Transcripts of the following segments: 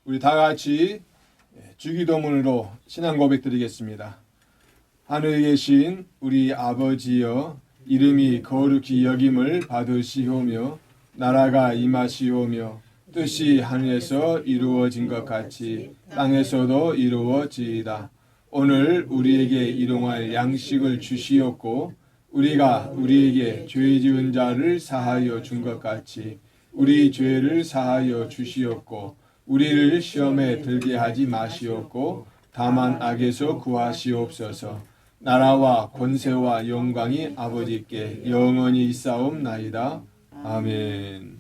우리 다 같이 주기도문으로 신앙 고백 드리겠습니다. 하늘에 계신 우리 아버지여, 이름이 거룩히 여김을 받으시오며 나라가 임하시오며 뜻이 하늘에서 이루어진 것 같이 땅에서도 이루어지이다. 오늘 우리에게 일용할 양식을 주시옵고 우리가 우리에게 죄 지은 자를 사하여 준 것 같이 우리 죄를 사하여 주시옵고 우리를 시험에 들게 하지 마시옵고 다만 악에서 구하시옵소서. 나라와 권세와 영광이 아버지께 영원히 있사옵나이다. 아멘.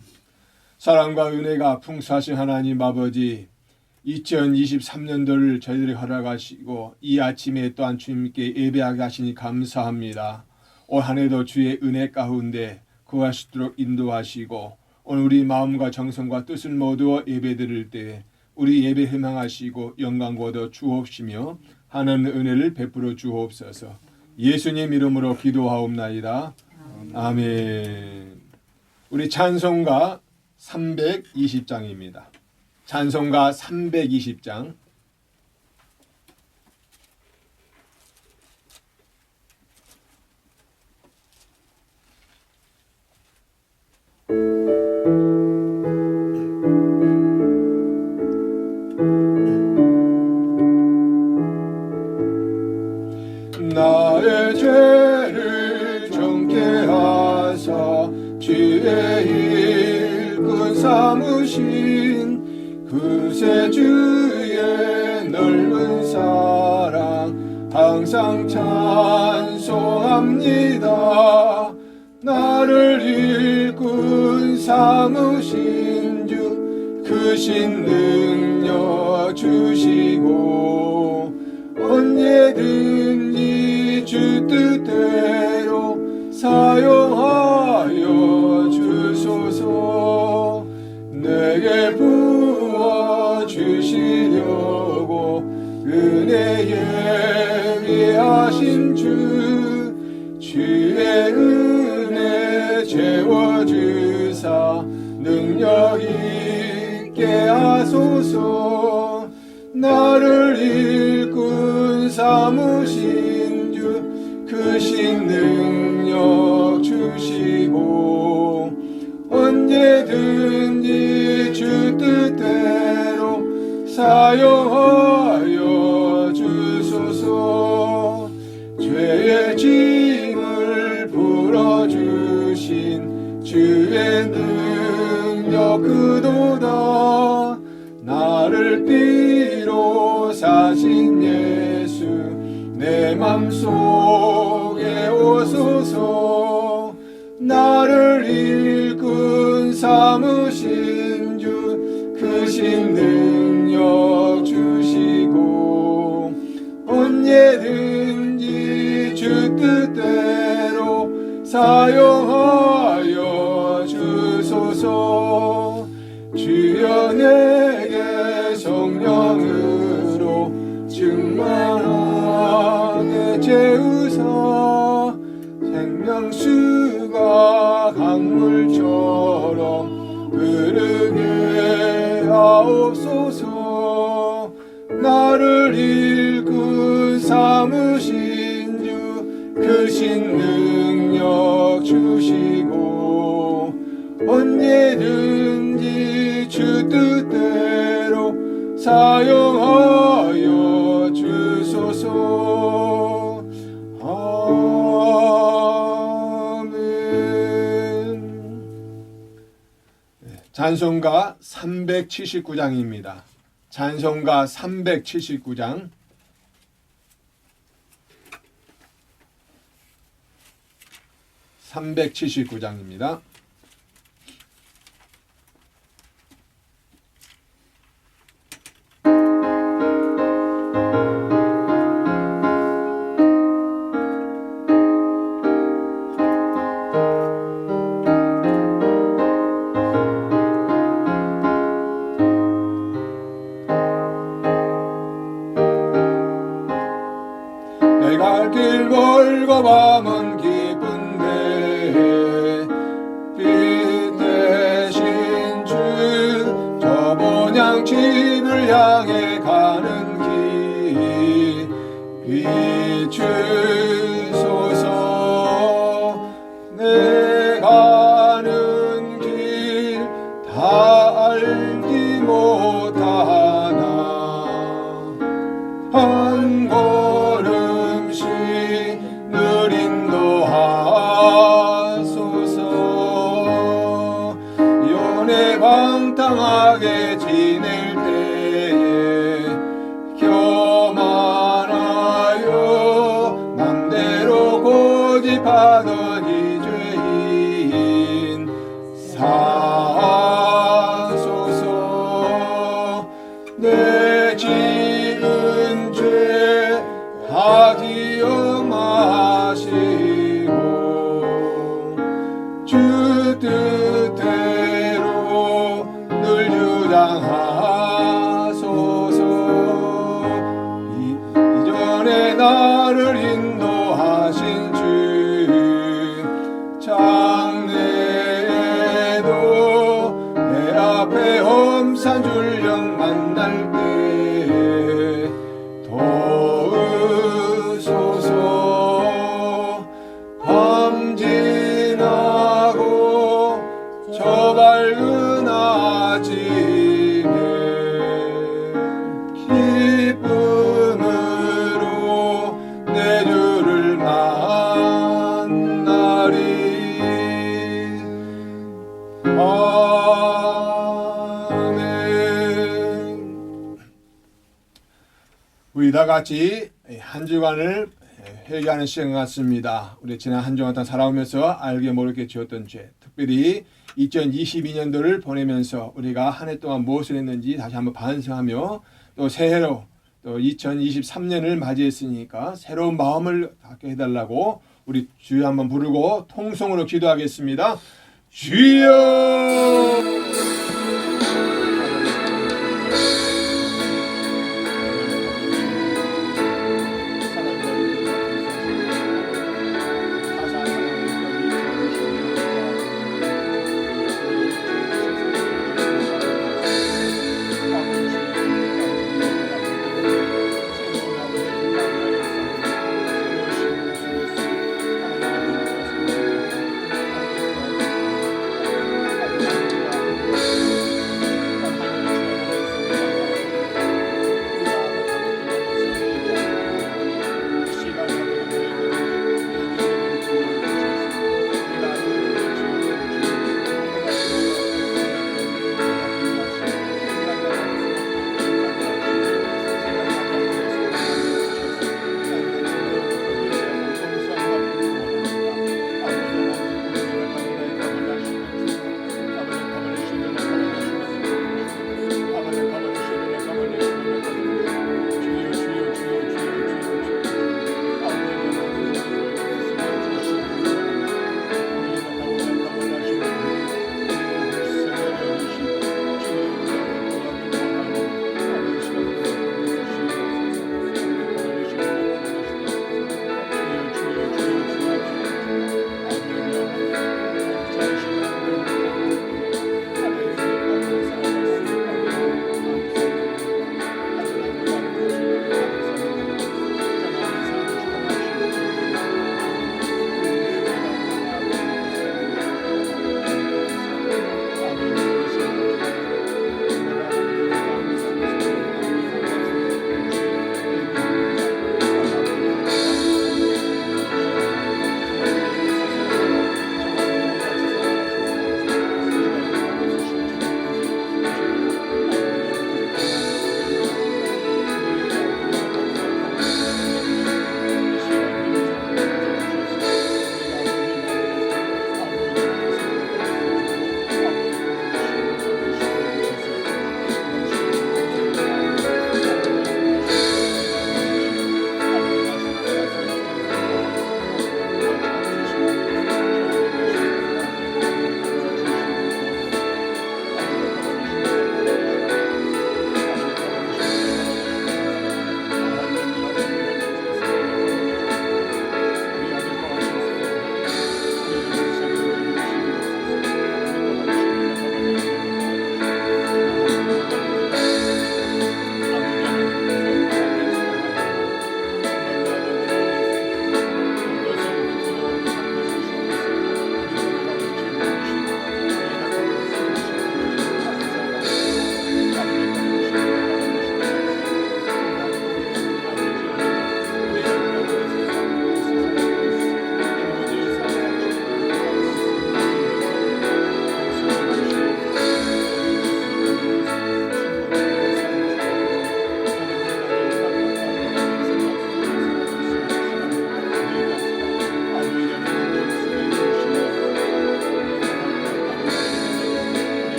사랑과 은혜가 풍성하신 하나님 아버지, 2023년도를 저희들이 허락하시고 이 아침에 또한 주님께 예배하게 하시니 감사합니다. 올 한 해도 주의 은혜 가운데 구할 수 있도록 인도하시고 오늘 우리 마음과 정성과 뜻을 모두 예배드릴 때 우리 예배 희망하시고 영광 얻어 주옵시며 하나님의 은혜를 베풀어 주옵소서. 예수님 이름으로 기도하옵나이다. 아멘. 우리 찬송가 320장입니다. 찬송가 320장. 나의 죄를 정케 하사 주의 일꾼 삼으신 그새 주의 넓은 사랑 항상 찬송합니다. 나를 일꾼 삼으신 주 크신 능력 주시고 언제든지 주 뜻대로 사용하여 주소서. 내게 부어 주시려고 은혜 예비하신 주 주의 은혜 채워주사 능력 있게 하소서. 나를 일꾼 삼으신 주 크신 능력 주시고 언제든지 주 뜻대로 사용하여 주소서. 죄의 짐을 풀어주신 주의 능력 그도다. 나를 피로 사신 예수 내 맘속에 오소서. 나를 일꾼 삼으신 주 크신 능력 주시고 언제든지 주 뜻대로 사용하여 주소서. 주여 내게 성령으로 충만하게 채우사 생명수가 강물처럼 흐르게 하옵소서. 나를 일꾼 삼으신 주 크신 능력 주시고 언제든지 주 뜻대로 사용하여 주소서. 찬송가 379장입니다. 찬송가 379장. (379장입니다) 갈 길 멀고 밤은 깊은데 빛 대신 주 저 본향 집을 향해 가는 길 비추소서. 내 가는 길 다 알지 못하나 한 걸음씩 늘 인도하소서. 연애 방탕하게 지낼 때에 교만하여 맘대로 고집하던 이 죄인 사소서. 내 지은 죄 다 기억하시고 주 뜻대로 늘 주장하소서. 이전에 나를 인도하신 주 장래에도 내 앞에 험산 줄령 만날 때 도우소서. 밤 지나고 저 밝은 아침에 기쁨으로 내 주를 만나리. 아멘. 우리 다 같이 한 주간을 회개하는 시간 같습니다. 우리 지난 한 주간 살아오면서 알게 모르게 지었던 죄, 특별히 2022년도를 보내면서 우리가 한 해 동안 무엇을 했는지 다시 한번 반성하며 또 새해로 또 2023년을 맞이했으니까 새로운 마음을 갖게 해달라고 우리 주여 한번 부르고 통성으로 기도하겠습니다. 주여!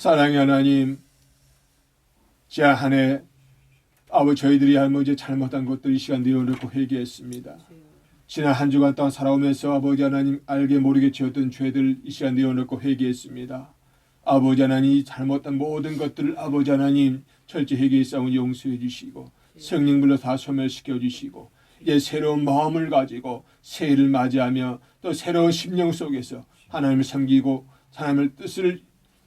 사랑의 하나님, 지난 한 해 아버지 저희들이 할머니 잘못한 것들 이 시간 내어놓고 회개했습니다. 지난 한 주간 동안 살아오면서 아버지 하나님 알게 모르게 지었던 죄들 이 시간 내어놓고 회개했습니다. 아버지 하나님 잘못한 모든 것들을 아버지 하나님 철저히 회개의 싸움을 용서해 주시고 성령 불러 다 소멸시켜 주시고 이제 새로운 마음을 가지고 새해를 맞이하며 또 새로운 심령 속에서 하나님을 섬기고 하나님의 뜻을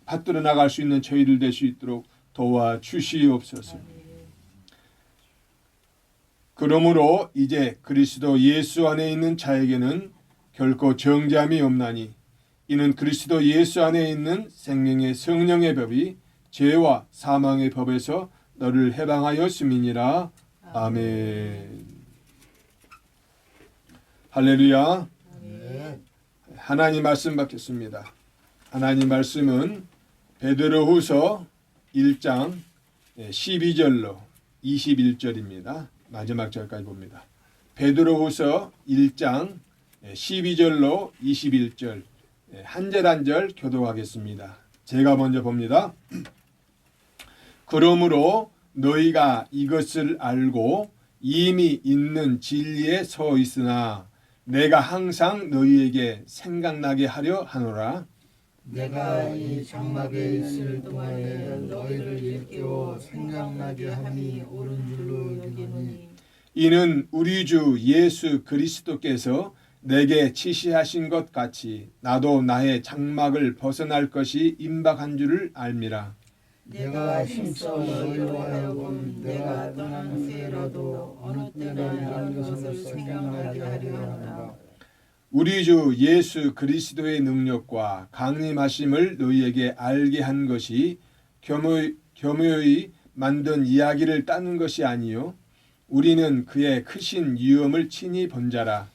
받들어 나갈 수 있는 저희들 될 수 있도록 도와주시옵소서. 그러므로 이제 그리스도 예수 안에 있는 자에게는 결코 정죄함이 없나니 이는 그리스도 예수 안에 있는 생명의 성령의 법이 죄와 사망의 법에서 너를 해방하였음이니라. 아멘. 할렐루야. 하나님 말씀 받겠습니다. 하나님 말씀은 베드로후서 1장 12절로 21절입니다. 마지막 절까지 봅니다. 베드로후서 1장 12절로 21절 한 절 한 절 교독하겠습니다. 제가 먼저 봅니다. 그러므로 너희가 이것을 알고 이미 있는 진리에 서 있으나 내가 항상 너희에게 생각나게 하려 하노라. 내가 이 장막에 있을 동안에 너희를 일깨워 생각나게 함이 옳은 줄로 여기노니 이는 우리 주 예수 그리스도께서 내게 지시하신 것 같이 나도 나의 장막을 벗어날 것이 임박한 줄을 알미라. 내가 힘써 너희로 하여금 내가 떠난 후에라도 어느 때나 이런 것을 생각나게 하려 하노라. 우리 주 예수 그리스도의 능력과 강림하심을 너희에게 알게 한 것이 교묘히 만든 이야기를 따는 것이 아니요 우리는 그의 크신 위엄을 친히 본 자라.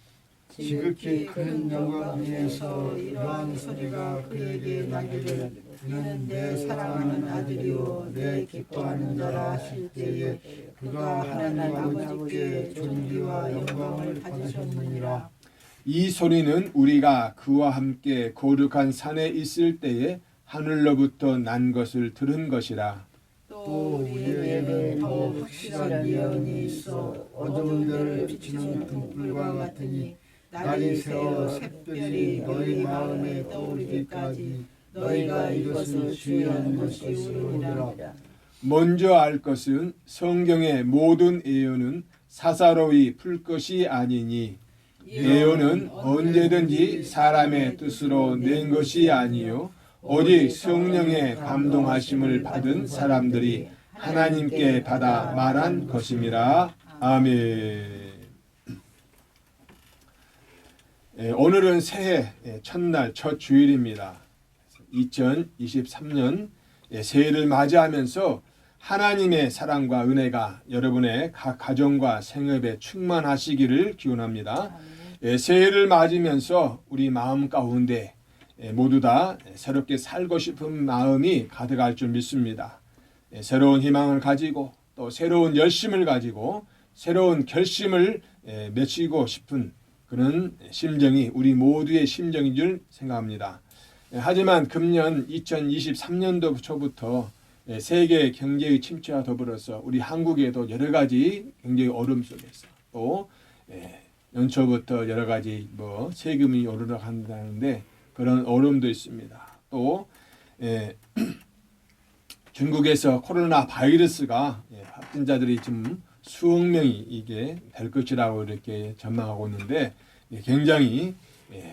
지극히 큰 영광 위에서 이러한 소리가 그에게 나기를 그는 내 사랑하는 아들이요 내 기뻐하는 자라 하실 때에 그가 하나님 아버지께 존귀와 영광을 받으셨느니라. 이 소리는 우리가 그와 함께 거룩한 산에 있을 때에 하늘로부터 난 것을 들은 것이라. 또 우리에게는 더 확실한 예언이 있어 어두운 데를 비치는 등불과 같으니 날이 새어 샛별이 너희 마음에 떠오르기까지 너희가 이것을 주의하는 것이 옳으니라. 먼저 알 것은 성경의 모든 예언은 사사로이 풀 것이 아니니 예언은 언제든지 사람의 뜻으로 낸 것이 아니요 오직 성령의 감동하심을 받은 사람들이 하나님께 받아 말한 것임이라. 아멘. 오늘은 새해 첫날 첫 주일입니다. 2023년 새해를 맞이하면서 하나님의 사랑과 은혜가 여러분의 각 가정과 생업에 충만하시기를 기원합니다. 새해를 맞으면서 우리 마음 가운데 모두 다 새롭게 살고 싶은 마음이 가득할 줄 믿습니다. 새로운 희망을 가지고 또 새로운 열심을 가지고 새로운 결심을 맺히고 싶은 그런 심정이 우리 모두의 심정인 줄 생각합니다. 하지만 금년 2023년도 초부터 세계 경제의 침체와 더불어서 우리 한국에도 여러 가지 경제의 어려움 속에서 또 연초부터 여러 가지 세금이 오르러 간다는데 그런 어려움도 있습니다. 또 중국에서 코로나 바이러스가 확진자들이 지금 수억 명이 이게 될 것이라고 이렇게 전망하고 있는데 굉장히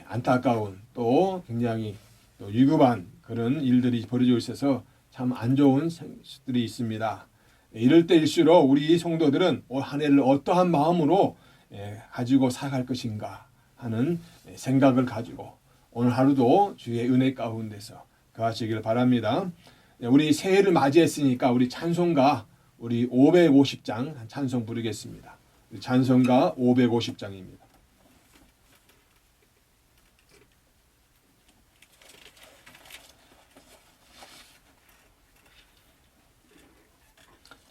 안타까운 또 굉장히 또 위급한 그런 일들이 벌어지고 있어서 참 안 좋은 것들이 있습니다. 이럴 때일수록 우리 성도들은 올 한 해를 어떠한 마음으로 가지고 살아갈 것인가 하는 생각을 가지고 오늘 하루도 주의 은혜 가운데서 거하시기를 바랍니다. 우리 새해를 맞이했으니까 우리 찬송가 우리 550장 찬송 부르겠습니다. 찬송가 550장입니다.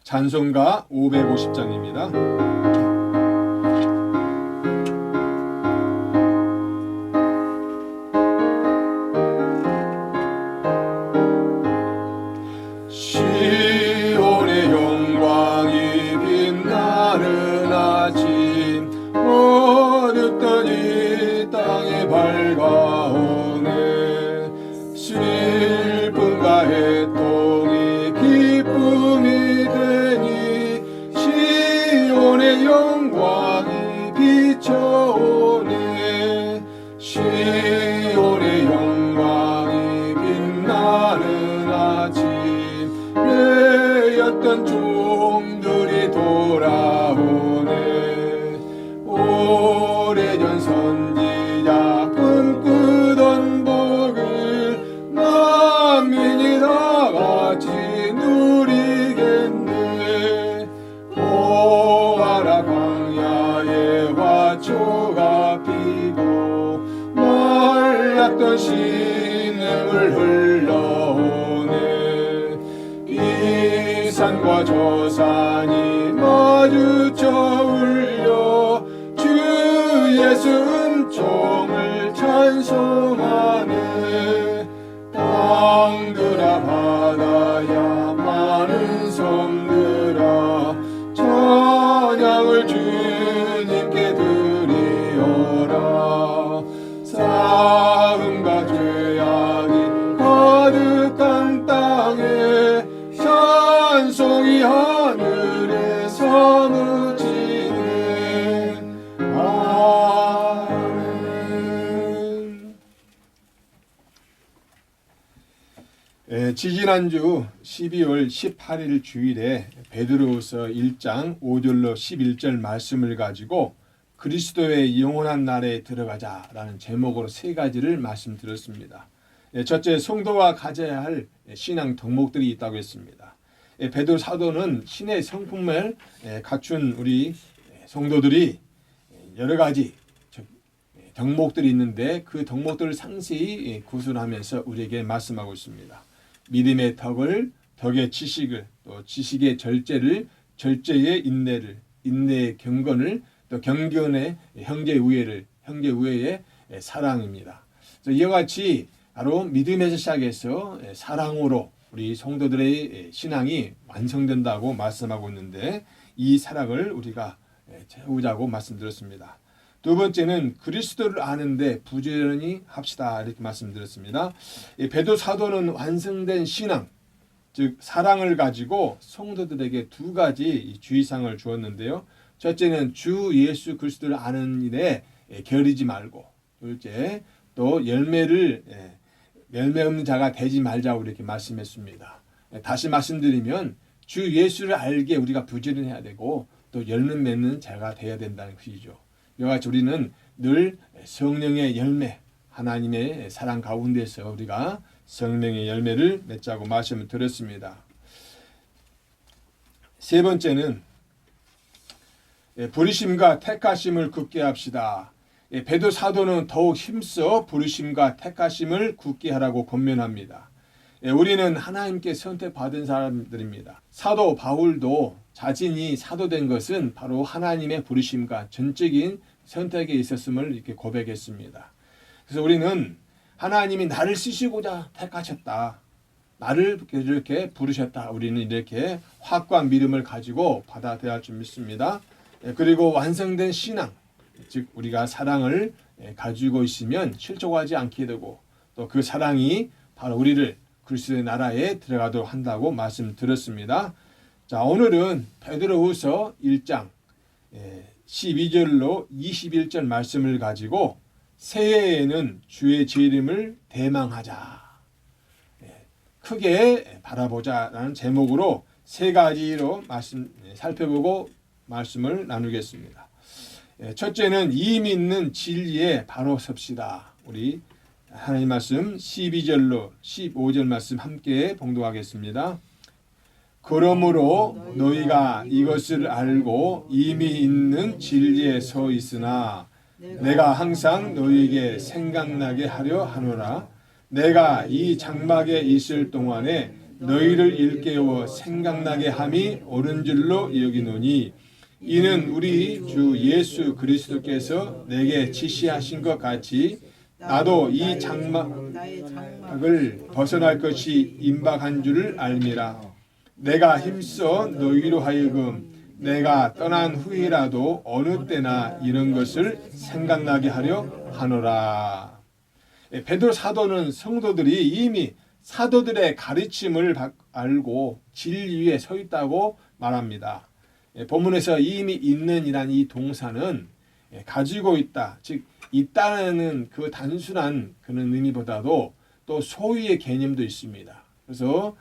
찬송가 550장입니다. 넘치는 물 흘러오네. 이 산과 저 산이 마주쳐 울려 주 예수 은총을 찬송하네. 땅들아 바다야 많은 섬들아 찬양을 주님께 드리어라. 사음과 죄악이 가득한 땅에 찬송이 하늘에 사무치네. 아멘. 지지난주 12월 18일 주일에 베드로후서 1장 5절로 11절 말씀을 가지고 그리스도의 영원한 날에 들어가자라는 제목으로 세 가지를 말씀드렸습니다. 첫째, 성도가 가져야 할 신앙 덕목들이 있다고 했습니다. 베드로 사도는 신의 성품을 갖춘 우리 성도들이 여러 가지 덕목들이 있는데 그 덕목들을 상세히 구술하면서 우리에게 말씀하고 있습니다. 믿음의 덕을, 덕의 지식을, 또 지식의 절제를, 절제의 인내를, 인내의 경건을, 또 경건의 형제 우애를, 형제 우애의 사랑입니다. 이와 같이 바로 믿음에서 시작해서 사랑으로 우리 성도들의 신앙이 완성된다고 말씀하고 있는데 이 사랑을 우리가 채우자고 말씀드렸습니다. 두 번째는 그리스도를 아는데 부지런히 합시다 이렇게 말씀드렸습니다. 베드로 사도는 완성된 신앙, 즉 사랑을 가지고 성도들에게 두 가지 주의사항을 주었는데요. 첫째는 주 예수 그리스도를 아는 일에 게으르지 말고, 둘째 또 열매 없는 자가 되지 말자고 이렇게 말씀했습니다. 다시 말씀드리면 주 예수를 알게 우리가 부지런해야 되고 또 열매 맺는 자가 되어야 된다는 것이죠. 이와 같이 우리는 늘 성령의 열매, 하나님의 사랑 가운데서 우리가 성령의 열매를 맺자고 말씀을 드렸습니다. 세 번째는 부르심과 택하심을 굳게 합시다. 베드로 사도는 더욱 힘써 부르심과 택하심을 굳게 하라고 권면합니다. 우리는 하나님께 선택받은 사람들입니다. 사도 바울도 자신이 사도된 것은 바로 하나님의 부르심과 전적인 선택에 있었음을 이렇게 고백했습니다. 그래서 우리는 하나님이 나를 쓰시고자 택하셨다. 나를 이렇게 부르셨다. 우리는 이렇게 확고한 믿음을 가지고 받아들여야 할 줄 믿습니다. 그리고 완성된 신앙, 즉 우리가 사랑을 가지고 있으면 실족하지 않게 되고 또 그 사랑이 바로 우리를 그리스도의 나라에 들어가도록 한다고 말씀드렸습니다. 자, 오늘은 베드로후서 1장 12절로 21절 말씀을 가지고 새해에는 주의 재림을 대망하자, 크게 바라보자라는 제목으로 세 가지로 살펴보고 말씀을 나누겠습니다. 첫째는 이미 있는 진리에 바로 섭시다. 우리 하나님 말씀 12절로 15절 말씀 함께 봉독하겠습니다. 그러므로 너희가 이것을 알고 이미 있는 진리에 서 있으나 내가 항상 너희에게 생각나게 하려 하노라. 내가 이 장막에 있을 동안에 너희를 일깨워 생각나게 함이 옳은 줄로 여기노니 이는 우리 주 예수 그리스도께서 내게 지시하신 것 같이 나도 이 장막을 벗어날 것이 임박한 줄을 알미라. 내가 힘써 너희로 하여금 내가 떠난 후이라도 어느 때나 이런 것을 생각나게 하려 하노라. 베드로 사도는 성도들이 이미 사도들의 가르침을 알고 진리 위에 서 있다고 말합니다. 본문에서 이미 있는이란 이 동사는 가지고 있다, 즉 있다는 그 단순한 그런 의미보다도 또 소유의 개념도 있습니다. 그래서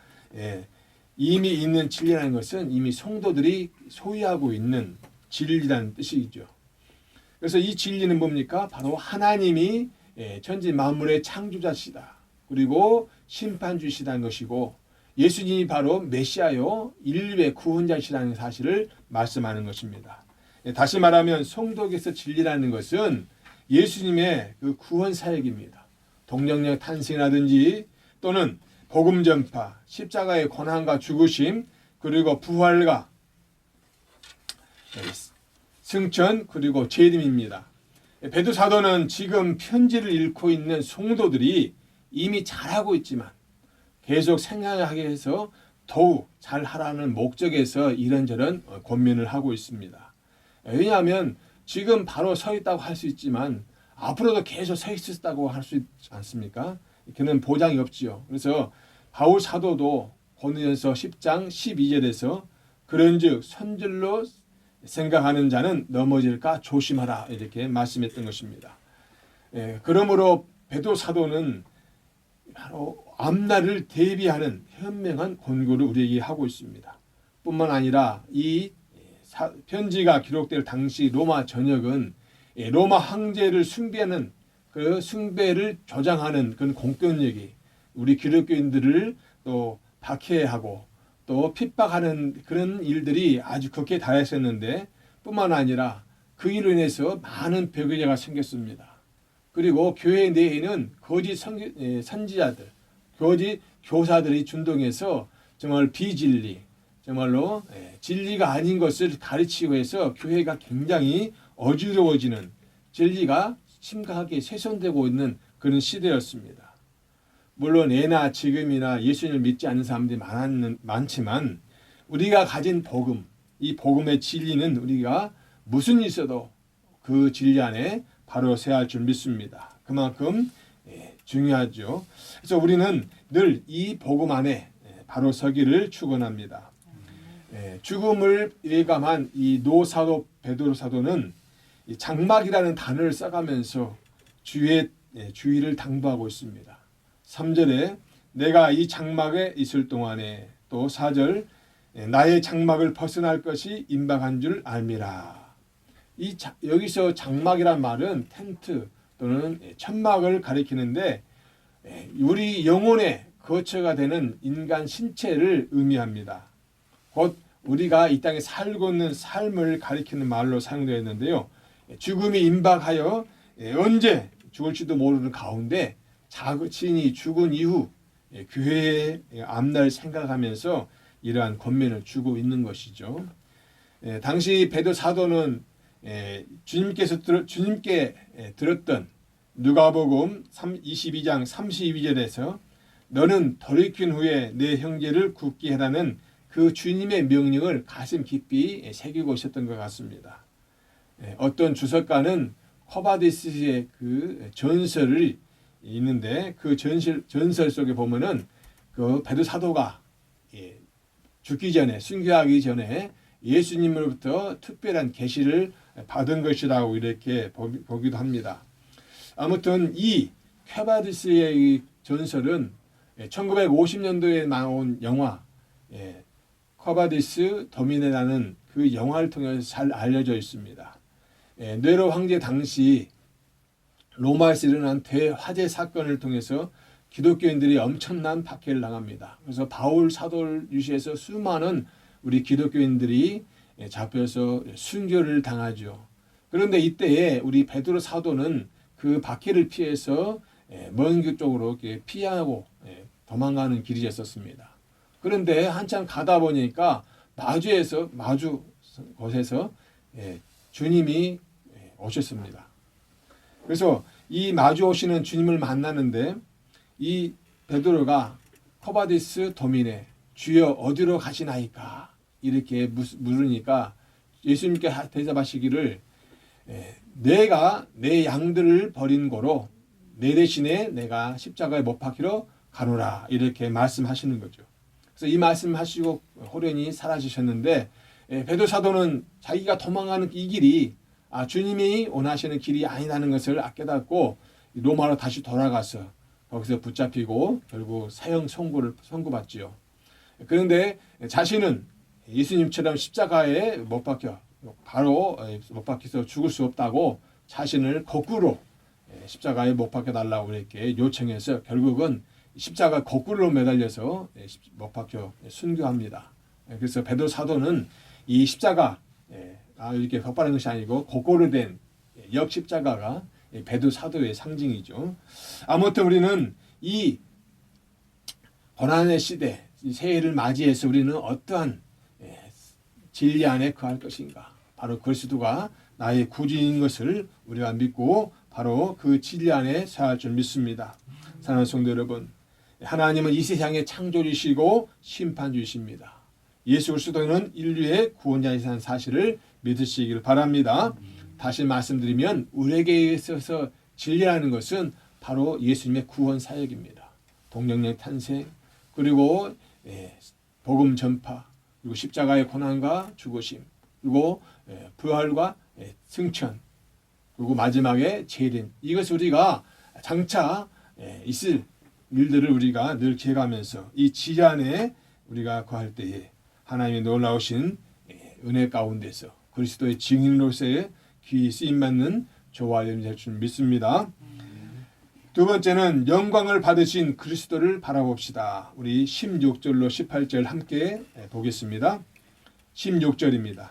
이미 있는 진리라는 것은 이미 성도들이 소유하고 있는 진리라는 뜻이죠. 그래서 이 진리는 뭡니까? 바로 하나님이 천지 만물의 창조자시다. 그리고 심판주시다는 것이고 예수님이 바로 메시아요 인류의 구원자시라는 사실을 말씀하는 것입니다. 다시 말하면 성도에게서 진리라는 것은 예수님의 그 구원 사역입니다. 동정령 탄생이라든지 또는 복음 전파, 십자가의 고난과 죽으심, 그리고 부활과 승천, 그리고 재림입니다. 베드로 사도는 지금 편지를 읽고 있는 성도들이 이미 잘하고 있지만 계속 생각하게 해서 더욱 잘하라는 목적에서 이런저런 권면을 하고 있습니다. 왜냐하면 지금 바로 서 있다고 할 수 있지만 앞으로도 계속 서 있었다고 할 수 있지 않습니까? 그는 보장이 없지요. 그래서 바울 사도도 고린도전서 10장 12절에서 그런즉 선질로 생각하는 자는 넘어질까 조심하라 이렇게 말씀했던 것입니다. 그러므로 베드로 사도는 바로 앞날을 대비하는 현명한 권고를 우리에게 하고 있습니다. 뿐만 아니라 이 편지가 기록될 당시 로마 전역은 로마 황제를 숭배하는 그 숭배를 조장하는 그런 공권력이 우리 기독교인들을 또 박해하고 또 핍박하는 그런 일들이 아주 극에 달했었는데 뿐만 아니라 그 일로 인해서 많은 배교자가 생겼습니다. 그리고 교회 내에는 거짓 선지자들, 거짓 교사들이 준동해서 정말 비진리, 정말로 진리가 아닌 것을 가르치고 해서 교회가 굉장히 어지러워지는 진리가 심각하게 훼손되고 있는 그런 시대였습니다. 물론 예나 지금이나 예수님을 믿지 않는 사람들이 많지만 우리가 가진 복음, 이 복음의 진리는 우리가 무슨 일 있어도 그 진리 안에 바로 서야 할 줄 믿습니다. 그만큼 중요하죠. 그래서 우리는 늘 이 복음 안에 바로 서기를 축원합니다. 죽음을 예감한 이 노사도 베드로 사도는 장막이라는 단어를 써가면서 주의를 당부하고 있습니다. 3절에 내가 이 장막에 있을 동안에 또 4절 나의 장막을 벗어날 것이 임박한 줄 알미라. 여기서 장막이란 말은 텐트 또는 천막을 가리키는데 우리 영혼의 거처가 되는 인간 신체를 의미합니다. 곧 우리가 이 땅에 살고 있는 삶을 가리키는 말로 사용되어 있는데요. 죽음이 임박하여 언제 죽을지도 모르는 가운데 자신이 죽은 이후 교회의 앞날 생각하면서 이러한 권면을 주고 있는 것이죠. 당시 베드로 사도는 주님께 들었던 누가복음 22장 32절에서 너는 돌이킨 후에 내 형제를 굳게 해라는 그 주님의 명령을 가슴 깊이 새기고 있었던 것 같습니다. 어떤 주석가는 코바디스의 그 전설을 있는데 그 전설 속에 보면은 그 베드로 사도가 죽기 전에 순교하기 전에 예수님으로부터 특별한 계시를 받은 것이라고 이렇게 보기도 합니다. 아무튼 이 코바디스의 이 전설은 1950년도에 나온 영화 코바디스 도미네라는 그 영화를 통해서 잘 알려져 있습니다. 네로 황제 당시 로마에서 일어난 대화재 사건을 통해서 기독교인들이 엄청난 박해를 당합니다. 그래서 바울 사도를 유시해서 수많은 우리 기독교인들이 잡혀서 순교를 당하죠. 그런데 이때에 우리 베드로 사도는 그 박해를 피해서 먼 길 쪽으로 피하고 도망가는 길이었습니다. 그런데 한참 가다 보니까 마주 곳에서 주님이 오셨습니다. 그래서 이 마주 오시는 주님을 만나는데 이 베드로가 코바디스 도미네 주여 어디로 가시나이까 이렇게 물으니까 예수님께 대답하시기를 내가 내 양들을 버린 고로 내 대신에 내가 십자가에 못 박히러 가노라 이렇게 말씀하시는 거죠. 그래서 이 말씀하시고 호련히 사라지셨는데 베드로 사도는 자기가 도망가는 이 길이 주님이 원하시는 길이 아니라는 것을 깨닫고 로마로 다시 돌아가서 거기서 붙잡히고 결국 사형 선고받지요. 그런데 자신은 예수님처럼 십자가에 못 박혀 바로 못 박혀서 죽을 수 없다고 자신을 거꾸로 십자가에 못 박혀 달라고 이렇게 요청해서 결국은 십자가 거꾸로 매달려서 못 박혀 순교합니다. 그래서 베드로 사도는 이 십자가 이렇게 격발한 것이 아니고 거꾸로 된 역십자가가 베드로 사도의 상징이죠. 아무튼 우리는 이 고난의 시대, 새해를 맞이해서 우리는 어떠한 진리 안에 거할 것인가? 바로 그리스도가 나의 구주인 것을 우리가 믿고 바로 그 진리 안에 살 줄 믿습니다. 사랑하는 성도 여러분, 하나님은 이 세상의 창조주시고 심판주이십니다. 예수 그리스도는 인류의 구원자이라는 사실을 믿으시기를 바랍니다. 다시 말씀드리면 우리에게 있어서 진리라는 것은 바로 예수님의 구원 사역입니다. 동정령 탄생, 그리고 복음 전파, 그리고 십자가의 고난과 죽으심, 그리고 부활과 승천, 그리고 마지막에 재림. 이것을 우리가 장차 있을 일들을 우리가 늘 기억하면서 이 진리 안에 우리가 거할 때에 하나님의 놀라우신 은혜 가운데서 그리스도의 증인으로서의 귀히 쓰임받는 저와 여러분이 될 줄 믿습니다. 두 번째는 영광을 받으신 그리스도를 바라봅시다. 우리 16절로 18절 함께 보겠습니다. 16절입니다.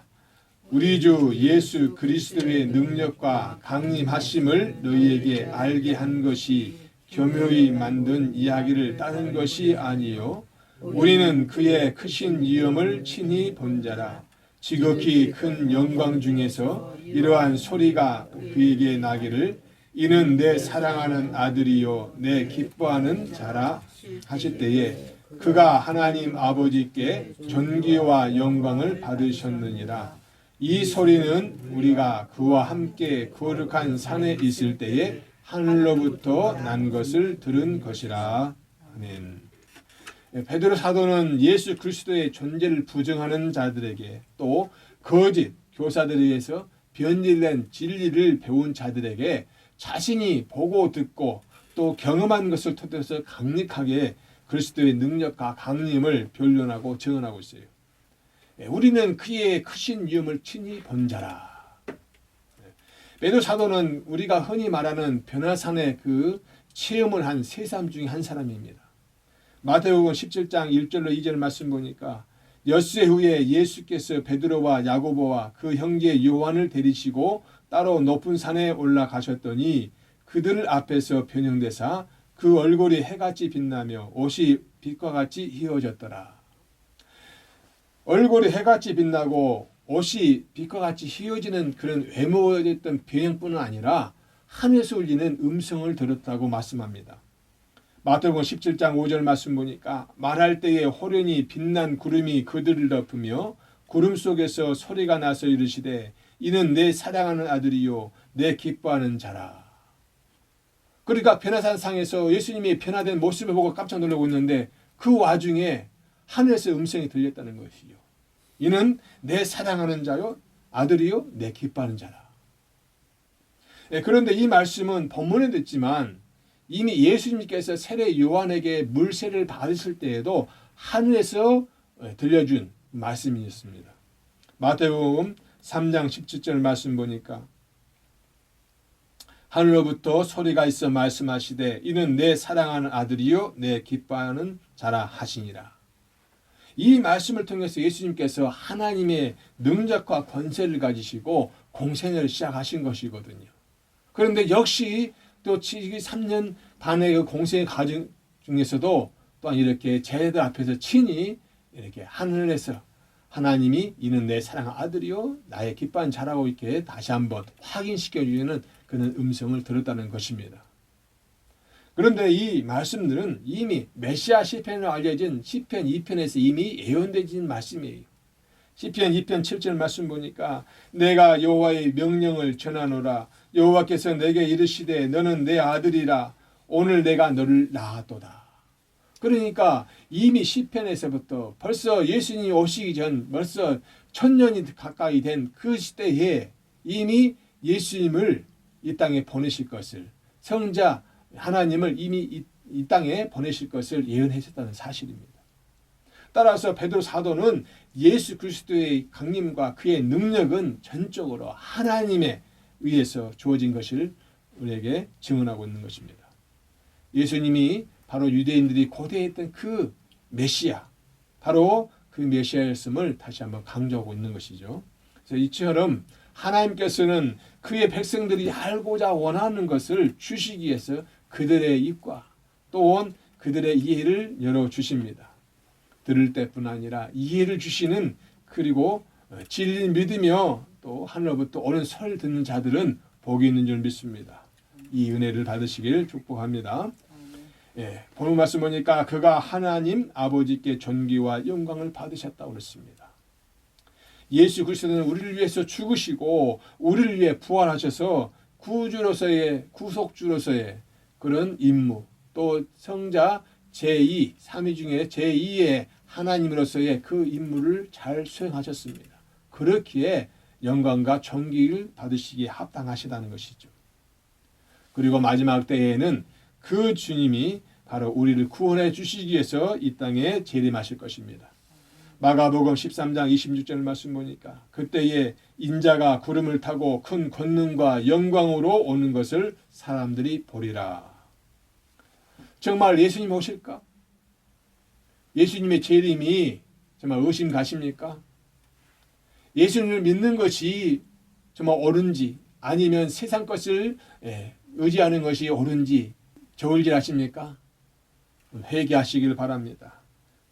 우리 주 예수 그리스도의 능력과 강림하심을 너희에게 알게 한 것이 교묘히 만든 이야기를 따른 것이 아니요 우리는 그의 크신 위엄을 친히 본 자라. 지극히 큰 영광 중에서 이러한 소리가 그에게 나기를 이는 내 사랑하는 아들이요 내 기뻐하는 자라 하실 때에 그가 하나님 아버지께 존귀와 영광을 받으셨느니라. 이 소리는 우리가 그와 함께 거룩한 산에 있을 때에 하늘로부터 난 것을 들은 것이라. 아멘. 베드로 사도는 예수 그리스도의 존재를 부정하는 자들에게 또 거짓 교사들에 의해서 변질된 진리를 배운 자들에게 자신이 보고 듣고 또 경험한 것을 토대로 강력하게 그리스도의 능력과 강림을 변론하고 증언하고 있어요. 우리는 그의 크신 위엄을 친히 본 자라. 베드로 사도는 우리가 흔히 말하는 변화산의 그 체험을 한 세 사람 중에 한 사람입니다. 마태복음 17장 1절로 2절 말씀 보니까 엿새 후에 예수께서 베드로와 야고보와 그 형제 요한을 데리시고 따로 높은 산에 올라가셨더니 그들 앞에서 변형되사 그 얼굴이 해같이 빛나며 옷이 빛과 같이 휘어졌더라. 얼굴이 해같이 빛나고 옷이 빛과 같이 휘어지는 그런 외모였던 변형뿐만 아니라 하늘에서 울리는 음성을 들었다고 말씀합니다. 마태복음 17장 5절 말씀 보니까 말할 때에 호련히 빛난 구름이 그들을 덮으며 구름 속에서 소리가 나서 이르시되 이는 내 사랑하는 아들이요 내 기뻐하는 자라. 그러니까 변화산 상에서 예수님이 변화된 모습을 보고 깜짝 놀라고 있는데 그 와중에 하늘에서 음성이 들렸다는 것이요. 이는 내 사랑하는 자요 아들이요 내 기뻐하는 자라. 그런데 이 말씀은 본문에도 있지만 이미 예수님께서 세례 요한에게 물세례를 받으실 때에도 하늘에서 들려준 말씀이었습니다. 마태복음 3장 17절 말씀 보니까 하늘로부터 소리가 있어 말씀하시되 이는 내 사랑하는 아들이요 내 기뻐하는 자라 하시니라. 이 말씀을 통해서 예수님께서 하나님의 능력과 권세를 가지시고 공생애를 시작하신 것이거든요. 그런데 역시 또 3년 반의 그 공생의 과정 중에서도 또한 이렇게 제자들 앞에서 친히 이렇게 하늘에서 하나님이 이는 내 사랑하는 아들이요 나의 기뻐하는 자라고 이렇게 다시 한번 확인시켜주는 그런 음성을 들었다는 것입니다. 그런데 이 말씀들은 이미 메시아 시편으로 알려진 시편 2편에서 이미 예언되진 말씀이에요. 시편 2편 7절 말씀 보니까 내가 여호와의 명령을 전하노라 여호와께서 내게 이르시되 너는 내 아들이라 오늘 내가 너를 낳았도다. 그러니까 이미 시편에서부터 벌써 예수님이 오시기 전 벌써 1000년이 가까이 된 그 시대에 이미 예수님을 이 땅에 보내실 것을 성자 하나님을 이미 이 땅에 보내실 것을 예언하셨다는 사실입니다. 따라서 베드로 사도는 예수 그리스도의 강림과 그의 능력은 전적으로 하나님에 의해서 주어진 것을 우리에게 증언하고 있는 것입니다. 예수님이 바로 유대인들이 고대했던 그 메시아, 바로 그 메시아였음을 다시 한번 강조하고 있는 것이죠. 그래서 이처럼 하나님께서는 그의 백성들이 알고자 원하는 것을 주시기 위해서 그들의 입과 또한 그들의 이해를 열어주십니다. 들을 때뿐 아니라 이해를 주시는, 그리고 진리를 믿으며 또 하늘로부터 오는 설 듣는 자들은 복이 있는 줄 믿습니다. 이 은혜를 받으시길 축복합니다. 예, 본문 말씀 보니까 그가 하나님 아버지께 존귀와 영광을 받으셨다고 그랬습니다. 예수 그리스도는 우리를 위해서 죽으시고 우리를 위해 부활하셔서 구주로서의, 구속주로서의 그런 임무, 또 성자 제2, 3위 중에 제2의 하나님으로서의 그 임무를 잘 수행하셨습니다. 그렇기에 영광과 존귀를 받으시기에 합당하시다는 것이죠. 그리고 마지막 때에는 그 주님이 바로 우리를 구원해 주시기 위해서 이 땅에 재림하실 것입니다. 마가복음 13장 26절 말씀 보니까 그때에 인자가 구름을 타고 큰 권능과 영광으로 오는 것을 사람들이 보리라. 정말 예수님 오실까? 예수님의 재림이 정말 의심 가십니까? 예수님을 믿는 것이 정말 옳은지, 아니면 세상 것을 의지하는 것이 옳은지 저울질하십니까? 회개하시길 바랍니다.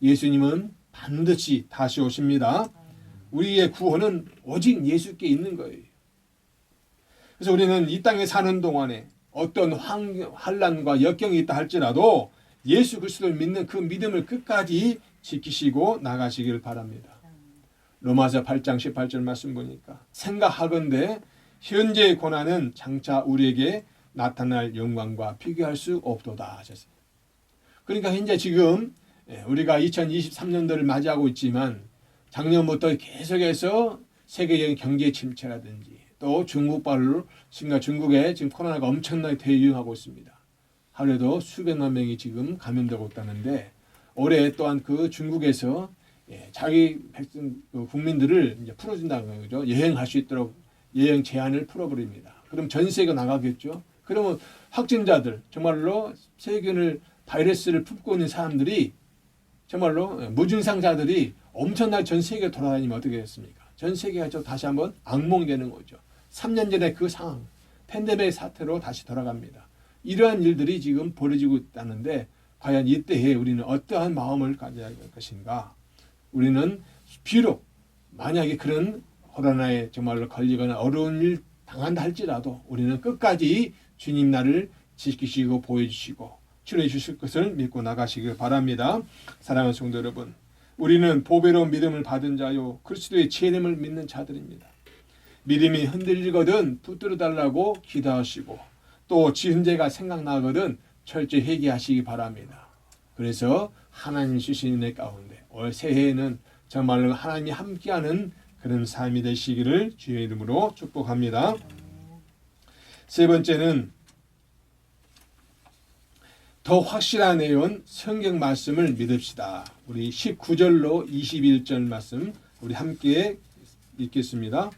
예수님은 반드시 다시 오십니다. 우리의 구원은 오직 예수께 있는 거예요. 그래서 우리는 이 땅에 사는 동안에 어떤 환난과 역경이 있다 할지라도 예수 그리스도를 믿는 그 믿음을 끝까지 지키시고 나가시길 바랍니다. 로마서 8장 18절 말씀 보니까 생각하건대 현재의 고난은 장차 우리에게 나타날 영광과 비교할 수 없도다 하셨어요. 그러니까 현재 지금 우리가 2023년도를 맞이하고 있지만 작년부터 계속해서 세계적인 경제 침체라든지 또 중국발로 중국에 지금 코로나가 엄청나게 대유행하고 있습니다. 하루에도 수백만 명이 지금 감염되고 있다는데 올해 또한 그 중국에서 자기 백성 국민들을 이제 풀어준다는 거죠. 여행할 수 있도록 여행 제한을 풀어버립니다. 그럼 전 세계가 나가겠죠. 그러면 확진자들, 정말로 세균을 바이러스를 품고 있는 사람들이 정말로 무증상자들이 엄청나게 전 세계에 돌아다니면 어떻게 됐습니까? 전 세계가 다시 한번 악몽되는 거죠. 3년 전에 그 상황, 팬데믹 사태로 다시 돌아갑니다. 이러한 일들이 지금 벌어지고 있다는데 과연 이때에 우리는 어떠한 마음을 가져야 할 것인가? 우리는 비록 만약에 그런 코로나에 정말로 걸리거나 어려운 일 당한다 할지라도 우리는 끝까지 주님 나를 지키시고 보여주시고 치료해 주실 것을 믿고 나가시길 바랍니다. 사랑하는 성도 여러분, 우리는 보배로운 믿음을 받은 자요 그리스도의 재림을 믿는 자들입니다. 믿음이 흔들리거든 붙들어 달라고 기도하시고 또 지은죄가 생각나거든 철저히 회개하시기 바랍니다. 그래서 하나님 주신 은혜 가운데 올 새해에는 정말로 하나님이 함께하는 그런 삶이 되시기를 주의 이름으로 축복합니다. 세 번째는 더 확실한 내용 성경 말씀을 믿읍시다. 우리 19절로 21절 말씀 우리 함께 읽겠습니다.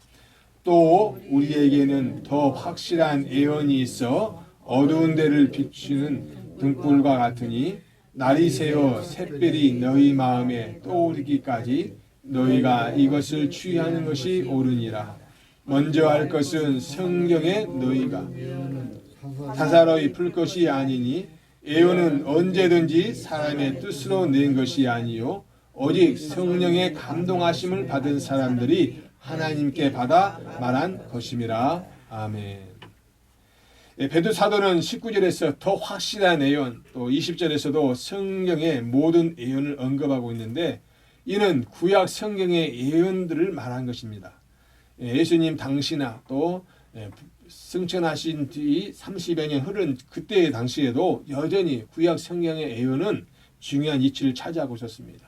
또 우리에게는 더 확실한 예언이 있어 어두운 데를 비추는 등불과 같으니 날이 새어 샛별이 너희 마음에 떠오르기까지 너희가 이것을 취하는 것이 옳으니라. 먼저 할 것은 성경에 너희가 사사로이 풀 것이 아니니 예언은 언제든지 사람의 뜻으로 낸 것이 아니요 오직 성령의 감동하심을 받은 사람들이 하나님께 받아 말한 것임이라. 아멘. 베드로 사도는 19절에서 더 확실한 예언, 또 20절에서도 성경의 모든 예언을 언급하고 있는데 이는 구약 성경의 예언들을 말한 것입니다. 예수님 당시나 또 승천하신 뒤 30여 년 흐른 그때 당시에도 여전히 구약 성경의 예언은 중요한 위치를 차지하고 있었습니다.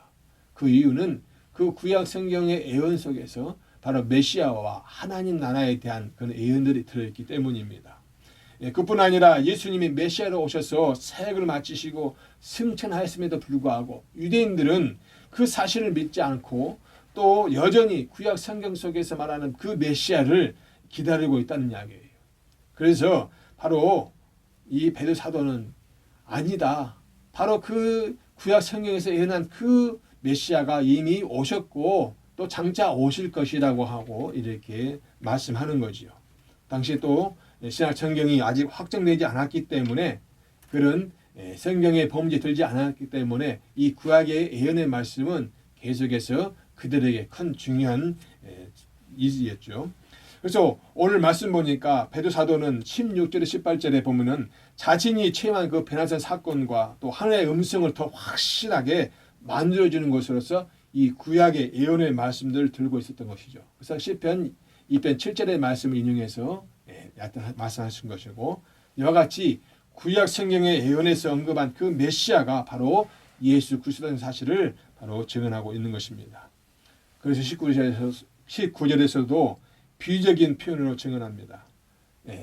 그 이유는 그 구약 성경의 예언 속에서 바로 메시아와 하나님 나라에 대한 그런 예언들이 들어있기 때문입니다. 그뿐 아니라 예수님이 메시아로 오셔서 사역을 마치시고 승천하였음에도 불구하고 유대인들은 그 사실을 믿지 않고 또 여전히 구약 성경 속에서 말하는 그 메시아를 기다리고 있다는 이야기예요. 그래서 바로 이 베드로 사도는 아니다. 바로 그 구약 성경에서 예언한 그 메시아가 이미 오셨고 또 장차 오실 것이라고 하고 이렇게 말씀하는 거지요. 당시 또 신약 성경이 아직 확정되지 않았기 때문에 그런 성경의 범죄에 들지 않았기 때문에 이 구약의 예언의 말씀은 계속해서 그들에게 큰 중요한 일이었죠. 그래서 오늘 말씀 보니까 베드로 사도는 16절에 18절에 보면은 자신이 체험한 그 베나산 사건과 또 하나님의 음성을 더 확실하게 만들어주는 것으로서 이 구약의 예언의 말씀들을 들고 있었던 것이죠. 그래서 시편 2편 7절의 말씀을 인용해서 말씀하신 것이고, 이와 같이 구약 성경의 예언에서 언급한 그 메시아가 바로 예수 그리스도라는 사실을 바로 증언하고 있는 것입니다. 그래서 19절에서도 비유적인 표현으로 증언합니다.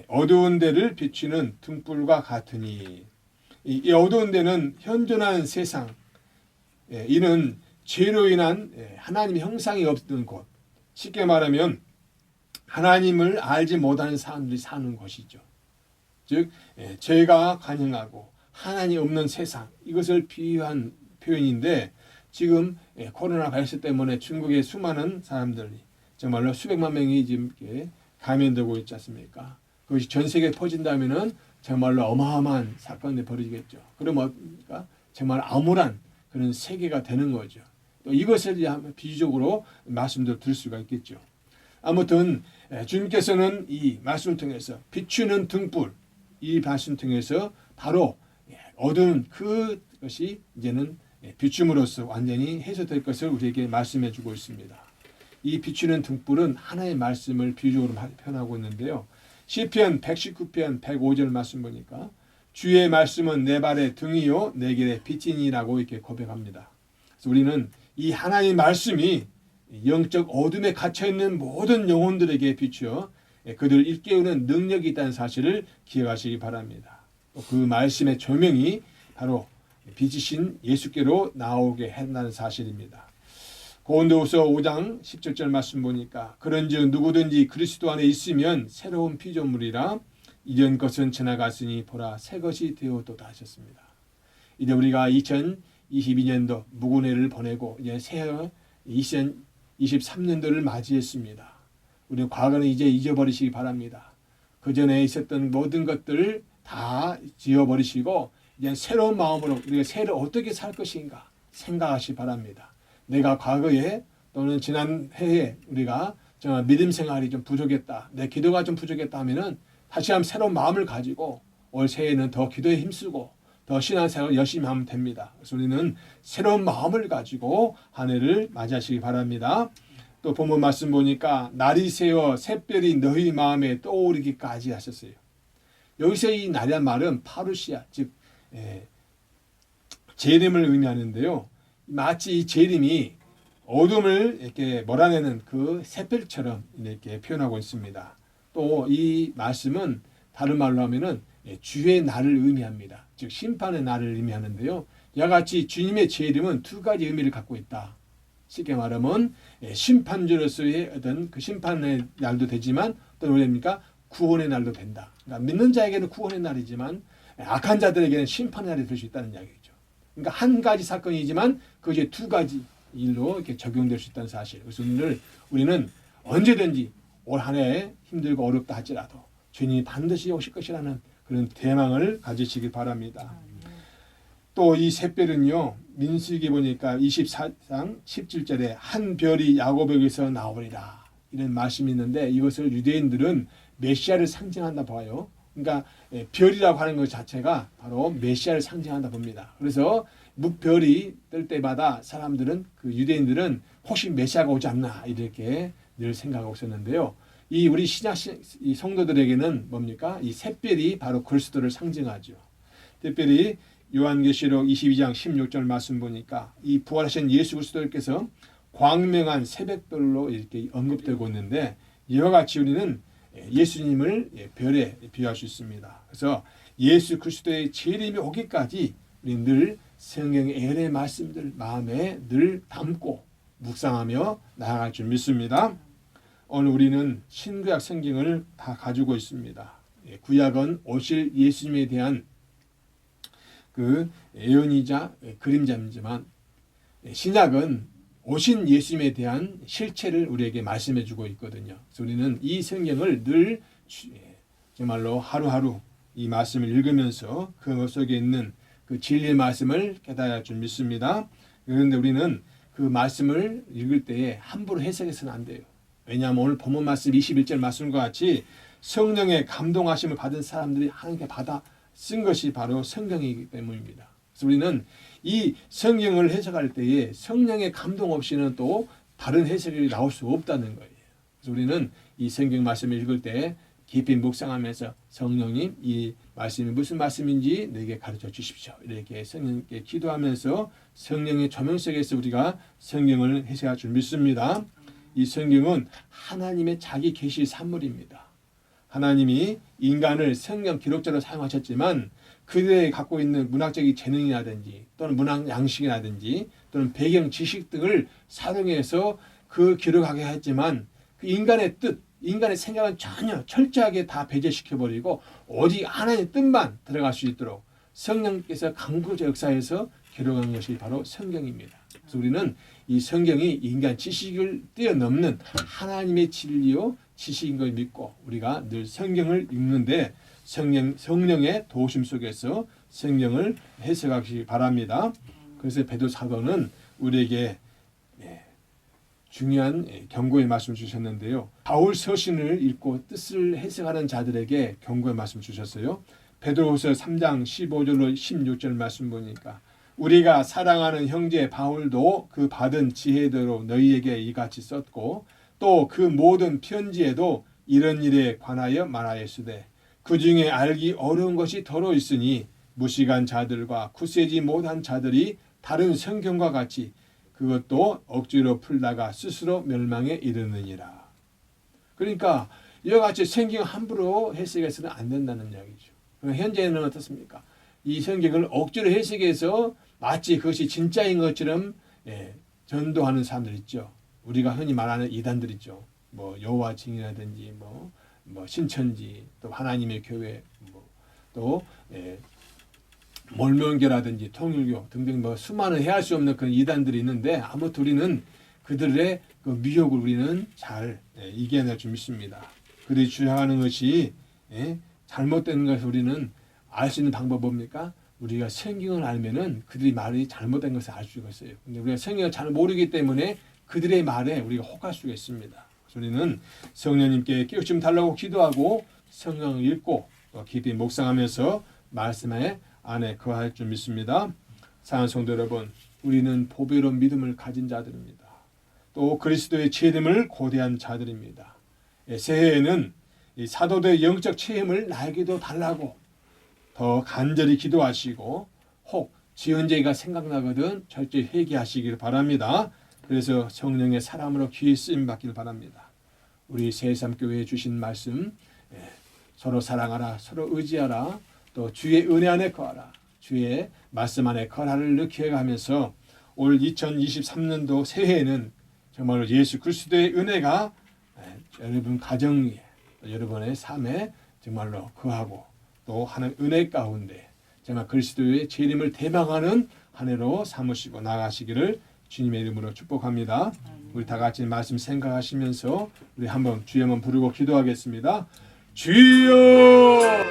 어두운 데를 비추는 등불과 같으니, 이 어두운 데는 현존하는 세상, 이는 죄로 인한 하나님의 형상이 없는 곳, 쉽게 말하면 하나님을 알지 못하는 사람들이 사는 곳이죠. 즉 죄가 관영하고 하나님 없는 세상, 이것을 비유한 표현인데, 지금 코로나 바이러스 때문에 중국의 수많은 사람들이 정말로 수백만 명이 지금 이렇게 감염되고 있지 않습니까? 그것이 전 세계에 퍼진다면은 정말로 어마어마한 사건이 벌어지겠죠. 그러면 정말 암울한 그런 세계가 되는 거죠. 또 이것을 비유적으로 말씀도 드릴 수가 있겠죠. 아무튼 주님께서는 이 말씀을 통해서 비추는 등불, 이 말씀을 통해서 바로 어두운 그것이 이제는 비춤으로써 완전히 해소될 것을 우리에게 말씀해 주고 있습니다. 이 비추는 등불은 하나의 말씀을 비유적으로 표현하고 있는데요. 시편 119편 105절 말씀 보니까 주의 말씀은 내 발의 등이요 내 길의 빛이니라고 이렇게 고백합니다. 그래서 우리는 이 하나님의 말씀이 영적 어둠에 갇혀있는 모든 영혼들에게 비추어 그들을 일깨우는 능력이 있다는 사실을 기억하시기 바랍니다. 그 말씀의 조명이 바로 빛이신 예수께로 나오게 한다는 사실입니다. 고린도후서 5장 17절 말씀 보니까 그런즉 누구든지 그리스도 안에 있으면 새로운 피조물이라 이전 것은 지나갔으니 보라 새 것이 되었도다 하셨습니다. 이제 우리가 2022년도 무군해를 보내고 이제 새 2023년도를 맞이했습니다. 우리는 과거는 이제 잊어버리시기 바랍니다. 그 전에 있었던 모든 것들을 다 지워버리시고 이제 새로운 마음으로 우리가 새로 어떻게 살 것인가 생각하시기 바랍니다. 내가 과거에 또는 지난 해에 우리가 정말 믿음 생활이 좀 부족했다, 내 기도가 좀 부족했다 하면은 다시 한번 새로운 마음을 가지고 올 새해에는 더 기도에 힘쓰고 더 신앙생활 열심히 하면 됩니다. 그래서 우리는 새로운 마음을 가지고 한 해를 맞이하시기 바랍니다. 또 본문 말씀 보니까 날이 새어 샛별이 너희 마음에 떠오르기까지 하셨어요. 여기서 이 날이란 말은 파루시아, 즉 재림을 의미하는데요. 마치 이 재림이 어둠을 이렇게 몰아내는 그 샛별처럼 이렇게 표현하고 있습니다. 또 이 말씀은 다른 말로 하면은 주의 날을 의미합니다. 즉 심판의 날을 의미하는데요. 이와 같이 주님의 재림은 두 가지 의미를 갖고 있다. 쉽게 말하면 심판주로서의 어떤 그 심판의 날도 되지만 또 뭐랍니까? 구원의 날도 된다. 그러니까 믿는 자에게는 구원의 날이지만 악한 자들에게는 심판의 날이 될 수 있다는 이야기죠. 그러니까 한 가지 사건이지만 그것이 두 가지 일로 이렇게 적용될 수 있다는 사실. 그래서 오늘 우리는 언제든지 올 한 해 힘들고 어렵다 할지라도 주님이 반드시 오실 것이라는 그런 대망을 가지시기 바랍니다. 또 이 샛별은요, 민수기 보니까 24장 17절에 한 별이 야곱에게서 나오리라 이런 말씀이 있는데, 이것을 유대인들은 메시아를 상징한다 봐요. 그러니까 별이라고 하는 것 자체가 바로 메시아를 상징한다 봅니다. 그래서 묵별이 뜰 때마다 사람들은, 그 유대인들은 혹시 메시아가 오지 않나 이렇게 늘 생각하고 있었는데요. 이 우리 신약 이 성도들에게는 뭡니까? 이 샛별이 바로 그리스도를 상징하죠. 특별히 요한계시록 22장 16절 말씀 보니까 이 부활하신 예수 그리스도께서 광명한 새벽별로 이렇게 언급되고 있는데, 이와 같이 우리는 예수님을 별에 비유할 수 있습니다. 그래서 예수 그리스도의 재림이 오기까지 우리 늘 성경의 예언의 말씀들 마음에 늘 담고 묵상하며 나아갈 줄 믿습니다. 오늘 우리는 신구약 성경을 다 가지고 있습니다. 구약은 오실 예수님에 대한 그 예언이자 그림자이지만 신약은 오신 예수님에 대한 실체를 우리에게 말씀해 주고 있거든요. 그래서 우리는 이 성경을 늘 정말로 하루하루 이 말씀을 읽으면서 그 속에 있는 그 진리의 말씀을 깨달아 줄 믿습니다. 그런데 우리는 그 말씀을 읽을 때에 함부로 해석해서는 안 돼요. 왜냐하면 오늘 본문 말씀 21절 말씀과 같이 성령의 감동하심을 받은 사람들이 하나님께 받아 쓴 것이 바로 성경이기 때문입니다. 그래서 우리는 이 성경을 해석할 때에 성령의 감동 없이는 또 다른 해석이 나올 수 없다는 거예요. 그래서 우리는 이 성경 말씀을 읽을 때 깊이 묵상하면서 성령님 이 말씀이 무슨 말씀인지 내게 가르쳐 주십시오. 이렇게 성령께 기도하면서 성령의 조명 속에서 우리가 성경을 해석할 줄 믿습니다. 이 성경은 하나님의 자기 계시 산물입니다. 하나님이 인간을 성경 기록자로 사용하셨지만 그들이 갖고 있는 문학적인 재능이라든지 또는 문학 양식이라든지 또는 배경 지식 등을 사용해서 그 기록하게 했지만 그 인간의 뜻, 인간의 생각은 전혀 철저하게 다 배제시켜버리고 오직 하나님의 뜻만 들어갈 수 있도록 성령께서 강구적 역사에서 기록한 것이 바로 성경입니다. 그래서 우리는 이 성경이 인간 지식을 뛰어넘는 하나님의 진리요 지식인 걸 믿고 우리가 늘 성경을 읽는데 성령의 도우심 속에서 성경을 해석하시기 바랍니다. 그래서 베드로 사도는 우리에게 중요한 경고의 말씀을 주셨는데요. 바울 서신을 읽고 뜻을 해석하는 자들에게 경고의 말씀을 주셨어요. 베드로후서 3장 15절로 16절 말씀 보니까 우리가 사랑하는 형제 바울도 그 받은 지혜대로 너희에게 이같이 썼고 또 그 모든 편지에도 이런 일에 관하여 말하였으되 그 중에 알기 어려운 것이 더러 있으니 무식한 자들과 구세지 못한 자들이 다른 성경과 같이 그것도 억지로 풀다가 스스로 멸망에 이르느니라. 그러니까 이와 같이 성경 함부로 해석해서는 안 된다는 이야기죠. 현재는 어떻습니까? 이 성경을 억지로 해석해서 마치 그것이 진짜인 것처럼 전도하는 사람들 있죠. 우리가 흔히 말하는 이단들 있죠. 뭐 여호와 증인이라든지 뭐 신천지 또 하나님의 교회 또 몰몬교라든지 통일교 등등 뭐 수많은 헤아릴 수 없는 그런 이단들이 있는데 아무튼 우리는 그들의 그 미혹을 우리는 잘 이겨낼 줄 믿습니다. 그들이 주장하는 것이 잘못된 것을 우리는 알 수 있는 방법 뭡니까? 우리가 성경을 알면은 그들이 말이 잘못된 것을 알 수가 있어요. 근데 우리가 성경을 잘 모르기 때문에 그들의 말에 우리가 혹할 수가 있습니다. 그래서 우리는 성령님께 깨우침 달라고 기도하고 성경을 읽고 깊이 묵상하면서 말씀 안에 거할 줄 믿습니다. 사랑하는 성도 여러분, 우리는 보배로운 믿음을 가진 자들입니다. 또 그리스도의 체험을 고대한 자들입니다. 새해에는 이 사도들의 영적 체험을 나에게도 달라고 더 간절히 기도하시고 혹 지연제가 생각나거든 철저히 회개하시길 바랍니다. 그래서 성령의 사람으로 귀히 쓰임 받기를 바랍니다. 우리 새삼교회에 주신 말씀 서로 사랑하라, 서로 의지하라, 또 주의 은혜 안에 거하라, 주의 말씀 안에 거하라를 느껴가면서 올 2023년도 새해에는 정말로 예수 그리스도의 은혜가 여러분 가정에 여러분의 삶에 정말로 거하고 또 하는 은혜 가운데 정말 그리스도의 재림을 대망하는 한 해로 삼으시고 나가시기를 주님의 이름으로 축복합니다. 우리 다 같이 말씀 생각하시면서 우리 한번 주여 한번 부르고 기도하겠습니다. 주여!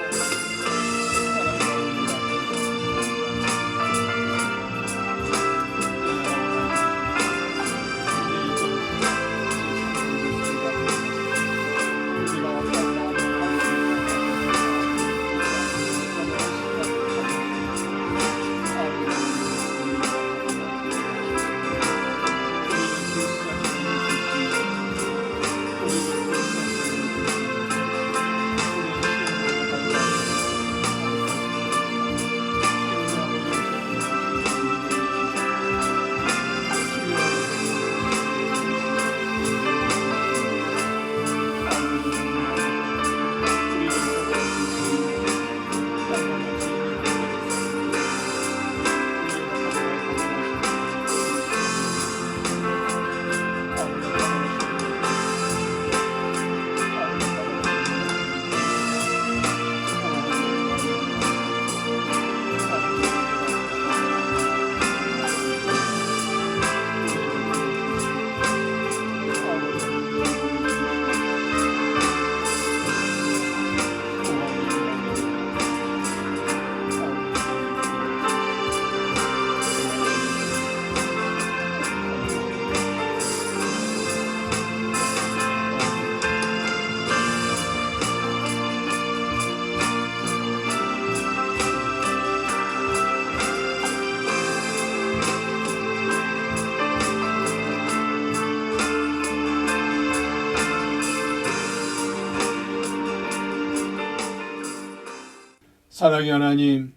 사랑의 하나님,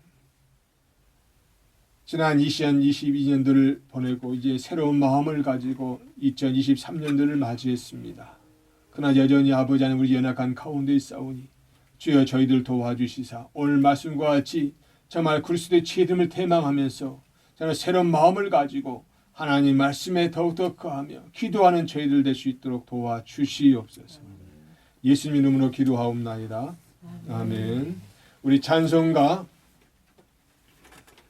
지난 2022년도를 보내고 이제 새로운 마음을 가지고 2023년도를 맞이했습니다. 그러나 여전히 아버지 하나님 우리 연약한 가운데 있사오니 주여 저희들 도와주시사 오늘 말씀과 같이 정말 그리스도의 믿음을 대망하면서 정말 새로운 마음을 가지고 하나님 말씀에 더욱더 거하며 기도하는 저희들 될 수 있도록 도와주시옵소서. 예수님 이름으로 기도하옵나이다. 아멘. 우리 찬송가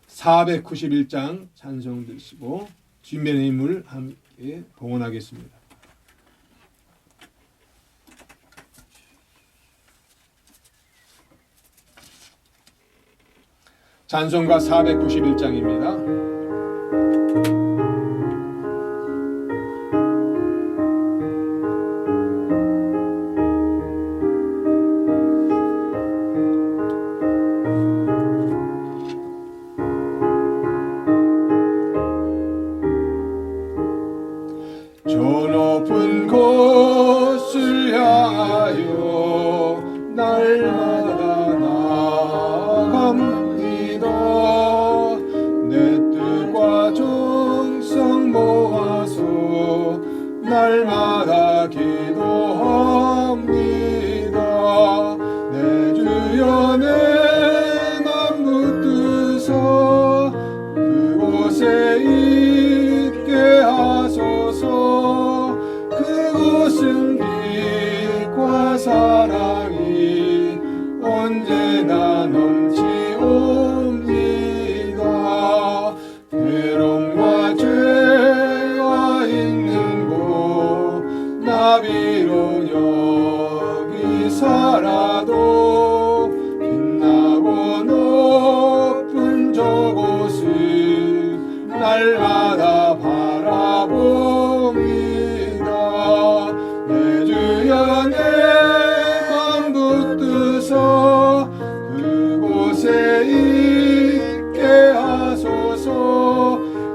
491장 찬송 드시고 주님의 힘을 함께 봉헌하겠습니다. 찬송가 491장입니다. 저 높은 곳을 향하여 날마다 나아갑니다. 내 뜻과 정성 모아서 날마다 기도합니다. 내 주여 내 맘 붙드사 그곳에 있게 하소서. 그곳은 빛과 사랑이 언제나 넘치옵니다. 괴로움과 죄가 있는 곳 나비로 여기 살아도 빛나고 높은 저곳을 날마다 바라봅니다. 내 주여 내 맘 붙드사 그곳에 있게 하소서.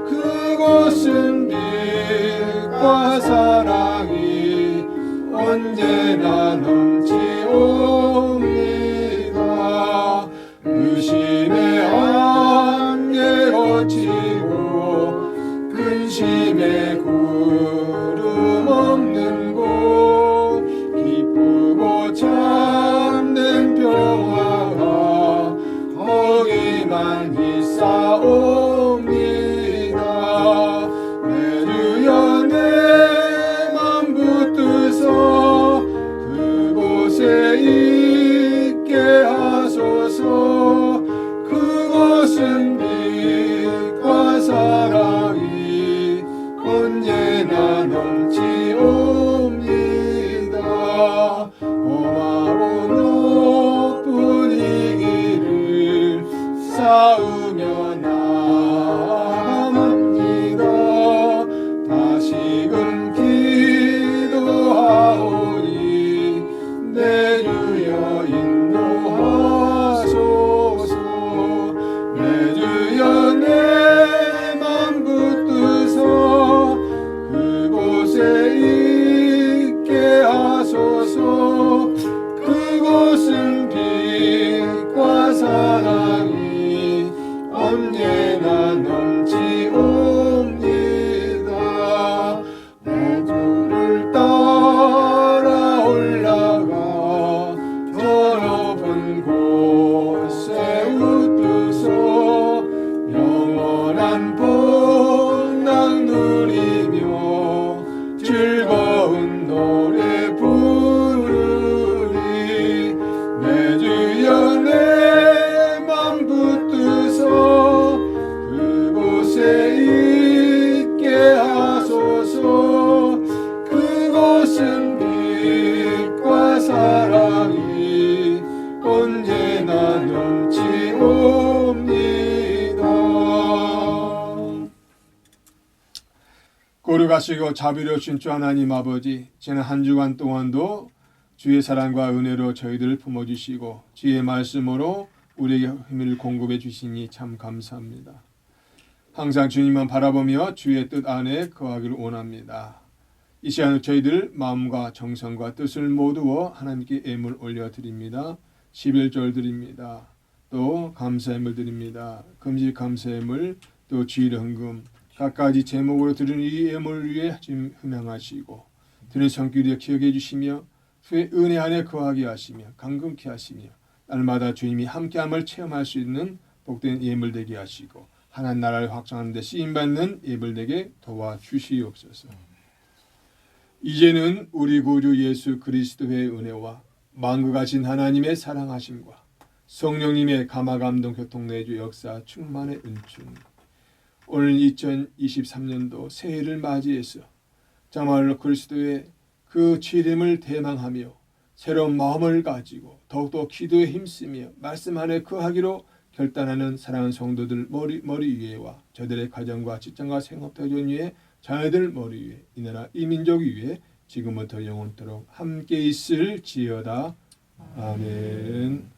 그곳은 빛과 사랑이 언제나 넘치옵니다. 의심의 안개 거치고 근심의 구름 없는 곳 기쁘고 참된 평화가 거기만 있사옵니다. 내 주여 내 맘 붙드사 그곳에 있게 하소서. 그곳은 빛과 사랑이 언제나 넘치옵니다. 험하고 높은 이 길을 쌓으며 나아갑니다. 다시금 기도하오니 내 주여 인도하소서. 내 주여 내 맘 붙드사 그곳에 있게 하소서. 그곳은 빛과 사랑이 언제나 넘치옵니다. 모두를 따라 올라가 더 높은 곳에 웃으소. 영원한 복락 누리며 즐거운 노래 부르리. 내 주여 내 맘 붙드소 그곳에 있게 하소서. 그곳은 빛과 사랑이 언제나 넘치옵니다. 거룩하시고 자비로우신 주 하나님 아버지, 지난 한 주간 동안도 주의 사랑과 은혜로 저희들을 품어주시고 주의 말씀으로 우리에게 힘을 공급해 주시니 참 감사합니다. 항상 주님만 바라보며 주의 뜻 안에 거하기를 원합니다. 이 시간 저희들 마음과 정성과 뜻을 모두어 하나님께 예물 올려드립니다. 11절 드립니다. 또 감사함을 드립니다. 금식 감사함을 또 주일 헌금 각가지 제목으로 드리는 이 예물을 위해 지금 흥명하시고 드는 성길에 기억해 주시며 주의 은혜 안에 거하게 하시며 강건케 하시며 날마다 주님이 함께함을 체험할 수 있는 복된 예물 되게 하시고 하나님 나라를 확장하는 데 쓰임받는 예물 되게 도와주시옵소서. 이제는 우리 구주 예수 그리스도의 은혜와 만국하신 하나님의 사랑하심과 성령님의 감화감동 교통내주 역사 충만의 은총 오늘 2023년도 새해를 맞이해서 정말로 그리스도의 그 지림을 대망하며 새로운 마음을 가지고 더욱더 기도에 힘쓰며 말씀 안에 거하기로 결단하는 사랑하는 성도들 머리 위에와 저들의 가정과 직장과 생업터전 위에 자녀들 머리 위에 이 나라 이 민족 위에 지금부터 영원토록 함께 있을지어다. 아멘.